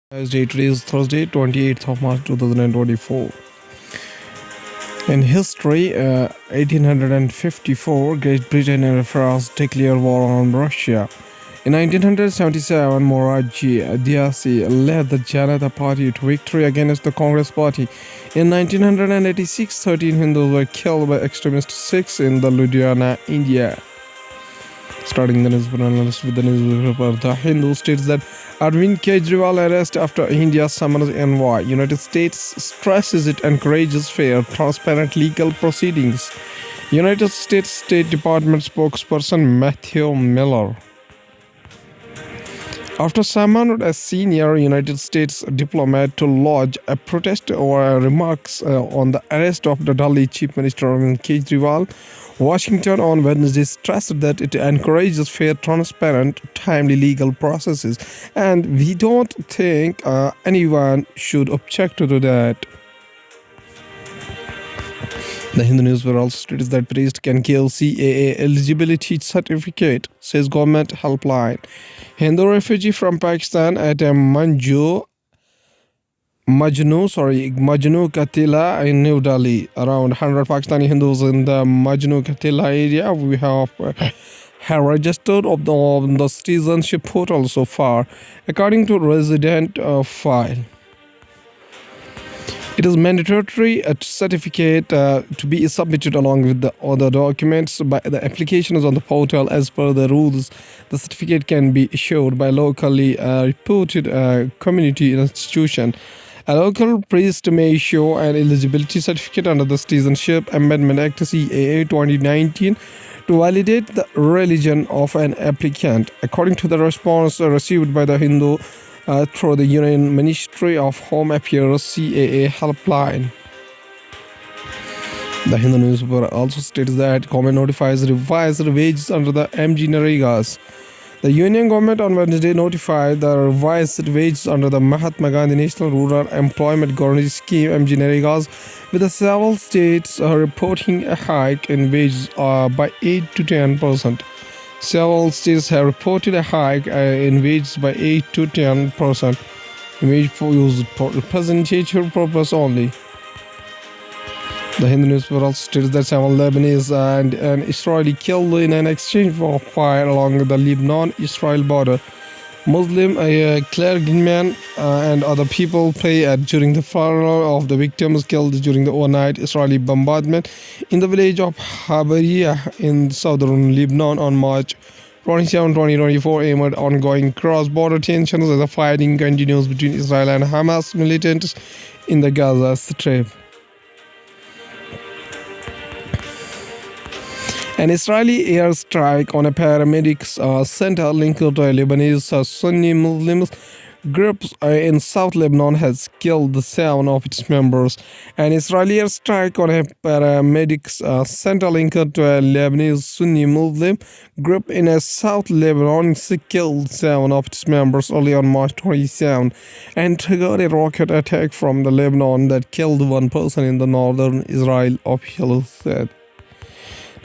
Today is Thursday, 28th of March 2024. In history, 1854, Great Britain and France declared war on Russia. In 1977, Morarji Desi led the Janata Party to victory against the Congress Party. In 1986, 13 Hindus were killed by extremist Sikhs in the Ludhiana, India. Starting the newspaper analyst with the newspaper, The Hindu states that Arvind Kejriwal arrest after India summons envoy. United States stresses it encourages fair, transparent legal proceedings. United States State Department spokesperson Matthew Miller. After summoned a senior United States diplomat to lodge a protest over remarks on the arrest of the Delhi Chief Minister Arvind Kejriwal, Washington on Wednesday stressed that it encourages fair, transparent, timely legal processes, and we don't think anyone should object to that. The Hindu newspaper also states that priest can give CAA eligibility certificate, says government helpline. Hindu refugee from Pakistan at a Majnu Katila in New Delhi. Around 100 Pakistani Hindus in the Majnu Katila area we have registered on the citizenship portal so far, according to resident file. It is mandatory a certificate to be submitted along with the other documents. But the application is on the portal as per the rules. The certificate can be issued by locally reputed community institution. A local priest may issue an eligibility certificate under the Citizenship Amendment Act CAA 2019 to validate the religion of an applicant, according to the response received by the Hindu through the Union Ministry of Home Affairs CAA helpline. The Hindu newspaper also states that government notifies revised wages under the MG Naregas. The Union government on Wednesday notified the revised wages under the Mahatma Gandhi National Rural Employment Guarantee Scheme MG Naregas, with the several states reporting a hike in wages by 8 to 10%. Several states have reported a hike in wages by 8 to 10%. Wage for used for representative purpose only. The Hindu newspaper also states that several Lebanese and an Israeli killed in an exchange for fire along the Lebanon-Israel border. Muslim clergymen and other people pray during the funeral of the victims killed during the overnight Israeli bombardment in the village of Habariya in southern Lebanon on March 27, 2024, amid ongoing cross-border tensions as the fighting continues between Israel and Hamas militants in the Gaza Strip. An Israeli airstrike on a paramedics center linked to a Lebanese Sunni Muslim group in South Lebanon has killed 7 of its members. An Israeli airstrike on a paramedics center linked to a Lebanese Sunni Muslim group in South Lebanon killed 7 of its members early on March 27 and triggered a rocket attack from the Lebanon that killed 1 person in the northern Israel, officials said.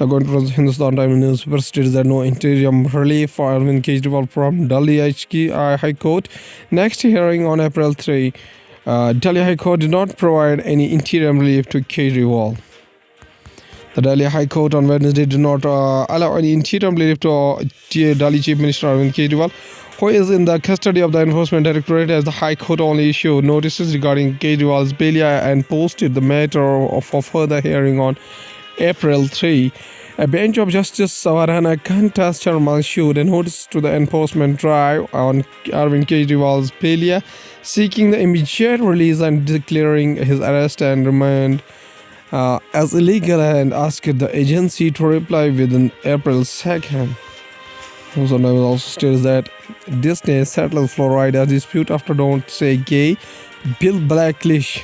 According to the Hindustan Times newspaper, states that no interim relief for Arvind Kejriwal from Delhi High Court. Next hearing on April 3, Delhi High Court did not provide any interim relief to Kejriwal. The Delhi High Court on Wednesday did not allow any interim relief to Delhi Chief Minister Arvind Kejriwal, who is in the custody of the Enforcement Directorate, as the High Court only issued notices regarding Kejriwal's bail and posted the matter for further hearing on April 3. A bench of Justice Savarana Kanta Sharma issued a notice to the enforcement drive on Arvind Kejriwal's bail, seeking the immediate release and declaring his arrest and remand as illegal, and asked the agency to reply within April 2nd. Also states that Disney settles Florida dispute after Don't Say Gay Bill Blacklish.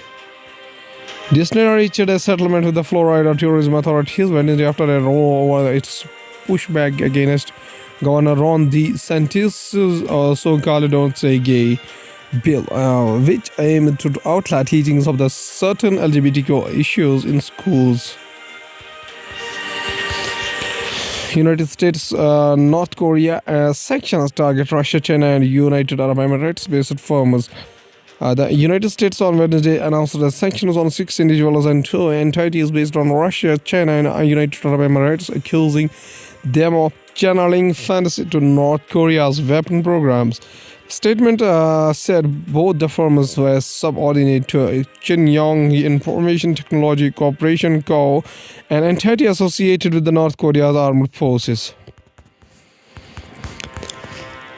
Disney reached a settlement with the Florida tourism authorities Wednesday after a row over its pushback against Governor Ron DeSantis' so-called Don't Say Gay bill, which aimed to outlaw teachings of the certain LGBTQ issues in schools. United States, North Korea sanctions target Russia, China, and United Arab Emirates-based firms. The United States on Wednesday announced that sanctions on six individuals and two entities based on Russia, China, and United Arab Emirates, accusing them of channeling funds to North Korea's weapon programs. Statement said both the firms were subordinate to Chinyong Information Technology Corporation Co., an entity associated with the North Korea's armed forces.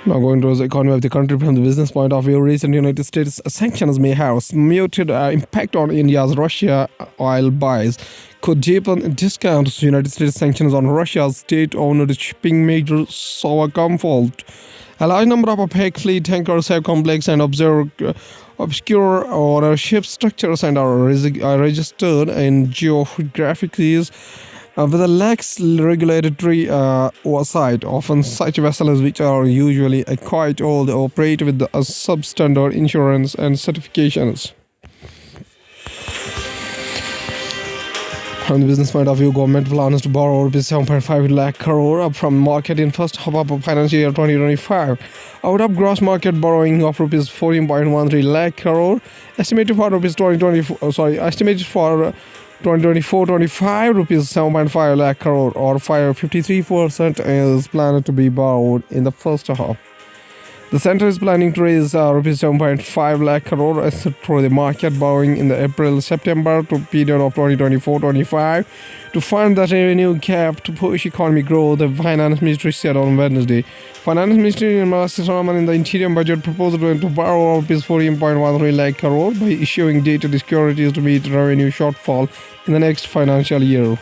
Now going towards the economy of the country from the business point of view, recent United States sanctions may have muted impact on India's Russia oil buys. Could Japan discount United States sanctions on Russia's state-owned shipping major saw a fault? A large number of opaque fleet tankers have complex and obscure or ship structures and are registered in geographies with a lax regulatory oversight. Often such vessels, which are usually quite old, operate with substandard insurance and certifications. From the business point of view, government plans to borrow rupees 7.5 lakh crore from market in first half of financial year 2025. Out of gross market borrowing of rupees 14.13 lakh crore, estimated for 2024-25 rupees 7.5 lakh crore or 53% is planned to be borrowed in the first half. The center is planning to raise rupees 7.5 lakh crore through the market borrowing in the April-September period of 2024-25 to fund the revenue gap to push economic growth, the Finance Ministry said on Wednesday. Finance Ministry Nirmala Sitharaman in the interim budget proposed to borrow rupees 14.13 lakh crore by issuing dated securities to meet revenue shortfall in the next financial year.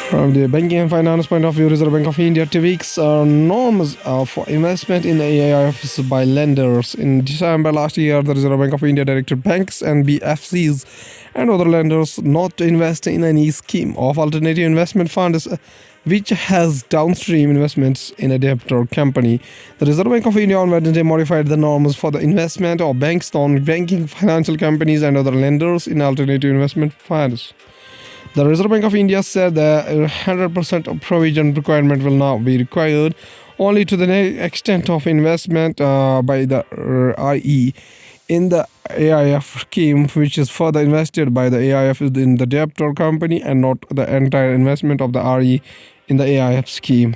From the banking and finance point of view, Reserve Bank of India tweaks norms for investment in AIFs by lenders. In December last year, the Reserve Bank of India directed banks, NBFCs, and other lenders not to invest in any scheme of alternative investment funds which has downstream investments in a debtor company. The Reserve Bank of India on Wednesday modified the norms for the investment of banks, non-banking financial companies, and other lenders in alternative investment funds. The Reserve Bank of India said that 100% of provision requirement will now be required only to the extent of investment by the IE in the AIF scheme, which is further invested by the AIF in the debtor company and not the entire investment of the RE in the AIF scheme.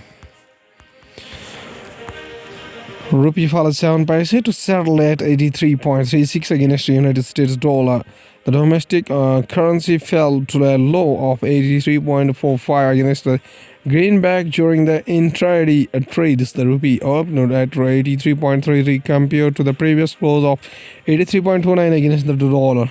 Rupee fell 7 paise to settle at 83.36 against the United States dollar. The domestic currency fell to a low of 83.45 against the greenback during the intraday trades. The rupee opened at 83.33 compared to the previous close of 83.29 against the dollar.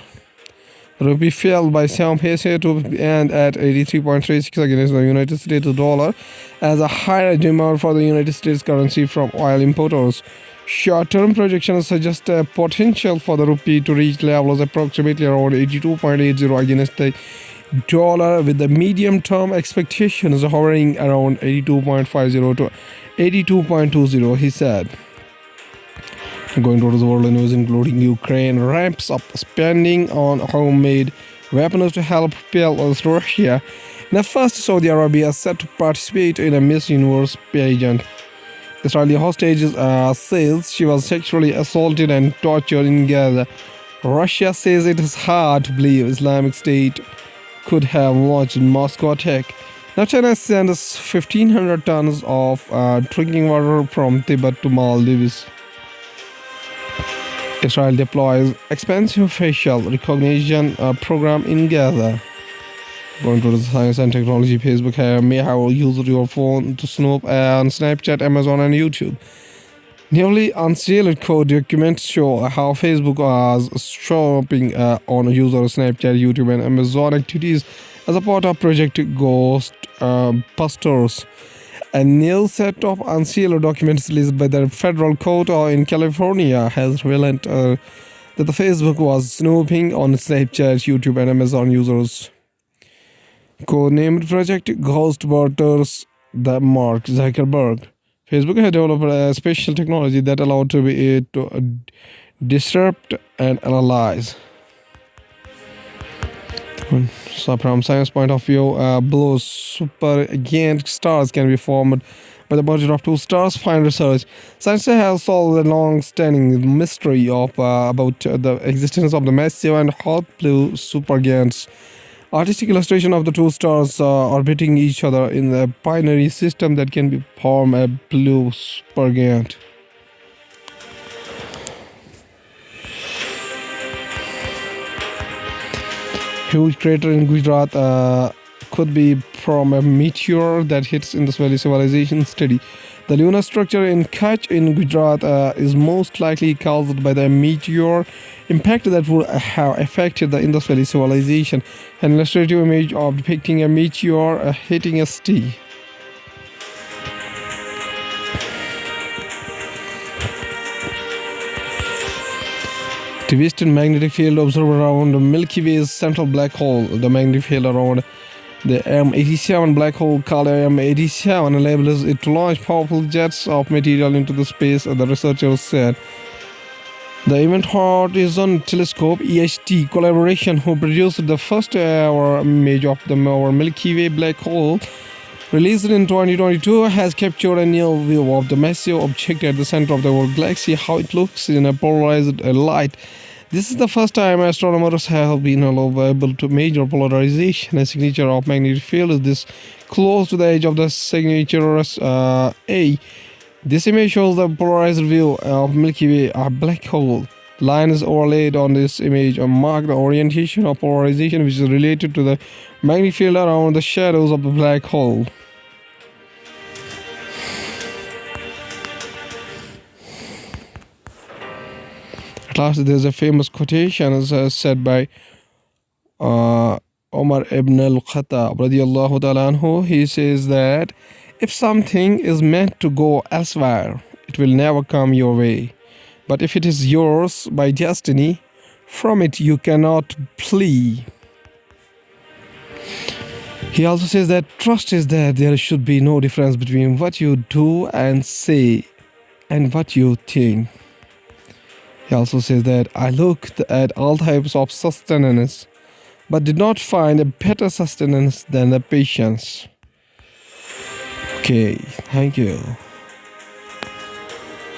The rupee fell by 7 paise to end at 83.36 against the United States dollar as a higher demand for the United States currency from oil importers. Short-term projections suggest a potential for the rupee to reach levels approximately around 82.80 against the dollar, with the medium-term expectations hovering around 82.50 to 82.20, he said. Going towards the world news, including Ukraine ramps up spending on homemade weapons to help repel Russia. And first, Saudi Arabia is set to participate in a Miss Universe pageant. Israeli hostage says she was sexually assaulted and tortured in Gaza. Russia says it is hard to believe Islamic State could have launched a Moscow attack. Now China sends 1,500 tons of drinking water from Tibet to Maldives. Israel deploys expensive facial recognition program in Gaza. Going to the science and technology, Facebook may have used your phone to snoop on Snapchat, Amazon, and YouTube. Newly unsealed code documents show how Facebook was shopping on user Snapchat, YouTube, and Amazon activities as a part of Project Ghost Busters. A new set of unsealed documents released by the federal court in California has revealed that the Facebook was snooping on Snapchat, YouTube, and Amazon users. Codenamed Project Ghostbusters, the Mark Zuckerberg. Facebook has developed a special technology that allowed to disrupt and analyze. So from science point of view, blue supergiant stars can be formed by the budget of 2 stars. Fine research. Science has solved the long-standing mystery of about the existence of the massive and hot blue supergiants. Artistic illustration of the 2 stars orbiting each other in a binary system that can form a blue supergiant. Huge crater in Gujarat could be from a meteor that hits Indus Valley Civilization study. The lunar structure in Kutch in Gujarat is most likely caused by the meteor impact that would have affected the Indus Valley Civilization. An illustrative image of depicting a meteor hitting a city. The Western magnetic field observed around the Milky Way's central black hole. The magnetic field around the M87 black hole, called M87, enables it to launch powerful jets of material into the space, the researchers said. The Event Horizon Telescope (EHT) collaboration, who produced the first ever image of our Milky Way black hole, released in 2022, has captured a near view of the massive object at the center of our galaxy, how it looks in a polarized light. This is the first time astronomers have been able to measure polarization. A signature of magnetic field is this close to the edge of the signature A. This image shows the polarized view of Milky Way, a black hole. Lines overlaid on this image mark the orientation of polarization, which is related to the magnetic field around the shadows of the black hole. At last, there's a famous quotation said by Omar ibn al-Khattab radiyallahu ta'ala anhu. He says that if something is meant to go elsewhere, it will never come your way. But if it is yours by destiny, from it you cannot flee. He also says that trust is that there should be no difference between what you do and say and what you think. He also says that I looked at all types of sustenance, but did not find a better sustenance than the patience. Okay, thank you.